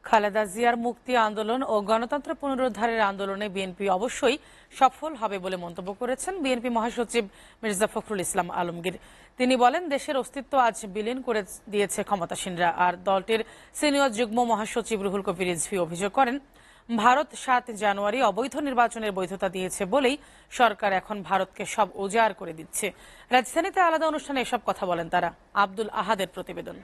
খালেদা জিয়ার মুক্তি আন্দোলন ও গণতন্ত্র পুনরুদ্ধারের আন্দোলনে বিএনপি অবশ্যই সফল হবে বলে মন্তব্য করেছেন বিএনপি মহাসচিব মির্জা ফখরুল ইসলাম আলমগীর। তিনি বলেন, দেশের অস্তিত্ব আজ বিলীন করে দিয়েছে ক্ষমতাসীনরা। আর দলটির সিনিয়র যুগ্ম মহাসচিব রুহুল কবির রিজভী অভিযোগ করেন, ভারত 7 জানুয়ারি অবৈধ নির্বাচনের বৈধতা দিয়েছে বলেই সরকার এখন ভারতকে সব উজাড় করে দিচ্ছে। রাজধানীতে আলাদা অনুষ্ঠানে এসব কথা বলেন তারা। আব্দুল আহাদের প্রতিবেদন।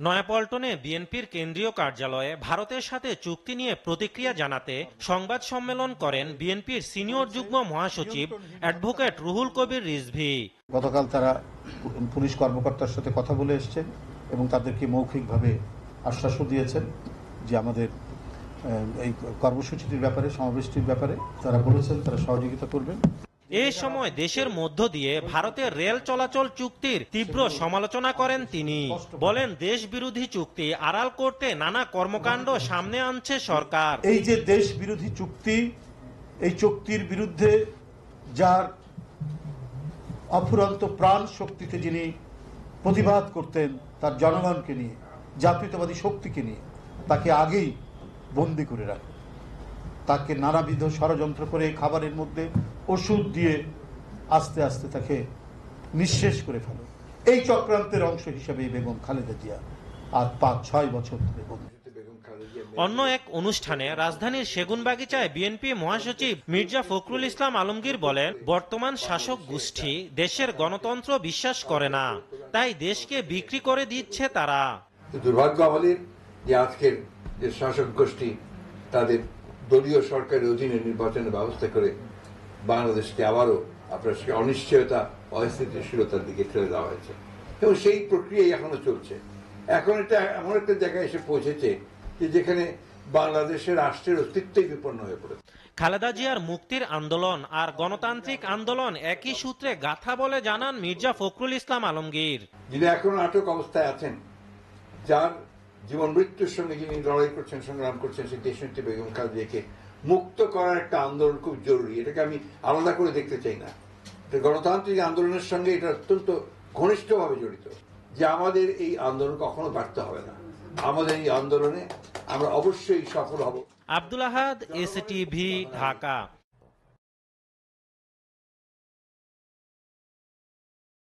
নয়াপল্টনে বিএনপির কেন্দ্রীয় কার্যালয়ে ভারতের সাথে চুক্তি নিয়ে প্রতিক্রিয়া জানাতে সংবাদ সম্মেলন করেন বিএনপির সিনিয়র যুগ্ম মহাসচিব অ্যাডভোকেট রুহুল কবির রিজভী। গতকাল তারা পুলিশ কর্মকর্তার সাথে কথা বলে এসেছেন এবং তাদেরকে মৌখিকভাবে আশ্বাসও দিয়েছেন যে আমাদের এই কর্মসূচিটির ব্যাপারে, সমাবেশটির ব্যাপারে তারা বলেছেন তারা সহযোগিতা করবেন। এই সময় দেশের মধ্য দিয়ে ভারতের রেল চলাচল চুক্তির তীব্র সমালোচনা করেন তিনি। বলেন, দেশ বিরোধী চুক্তি আড়াল করতে নানা কর্মকাণ্ড সামনে আনছে সরকার। এই যে দেশ বিরোধী চুক্তি, এই চুক্তির বিরুদ্ধে যার অফুরন্ত প্রাণ শক্তিতে যিনি প্রতিবাদ করতেন, তার জনগণকে নিয়ে, জাতীয়তাবাদী শক্তিকে নিয়ে, তাকে আগেই বন্দী করে রাখে, তাকে নানাবিধ ষড়যন্ত্র করে খাবারের মধ্যে ওষুধ দিয়ে আস্তে আস্তে তাকে নিঃশেষ করে ফেলে। এই চক্রান্তের অংশ হিসেবে বেগম খালেদা জিয়া আজ 5-6 বছর ধরে বন্দী। অন্য এক অনুষ্ঠানে রাজধানীর সেগুনবাগিচায় বিএনপি মহাসচিব মির্জা ফখরুল ইসলাম আলমগীর বলেন, বর্তমান শাসক গোষ্ঠী দেশের গণতন্ত্র বিশ্বাস করে না, তাই দেশকে বিক্রি করে দিচ্ছে তারা। দুর্ভাগ্য আমাদের যে আজকের যে শাসক গোষ্ঠী তাদের দলীয় সরকারের অধীনে নির্বাচনের ব্যবস্থা করে বাংলাদেশকে আবারও আপনার অনিশ্চয়তা, অস্থিতিশীলতার দিকে ঠেলে দেওয়া হয়েছে এবং সেই প্রক্রিয়াই এখনো চলছে। এখন এটা এমন একটা জায়গায় এসে পৌঁছেছে যে যেখানে বাংলাদেশের রাষ্ট্রের অস্তিত্বই বিপন্ন হয়ে পড়েছে। খালেদা জিয়ার মুক্তির আন্দোলন আর গণতান্ত্রিক আন্দোলন একই সূত্রে গাথা বলে জানান মির্জা ফখরুল ইসলাম আলমগীর। যিনি এখনো আটক অবস্থায় আছেন, যার জীবন মৃত্যুর সঙ্গে যিনি লড়াই করছেন, সংগ্রাম করছেন, সেই দেশনেত্রী বেগম খালেদা জিয়াকে মুক্ত করার একটা আন্দোলন খুব জরুরি। এটাকে আমি আলাদা করে দেখতে চাই না। গণতান্ত্রিক আন্দোলনের সঙ্গে এটা অত্যন্ত ঘনিষ্ঠভাবে জড়িত যে আমাদের এই আন্দোলন কখনো ব্যর্থ হবে না। আমাদের এই আন্দোলনে আমরা অবশ্যই সফল হব। আব্দুল আহাদ, এসটিভি, ঢাকা।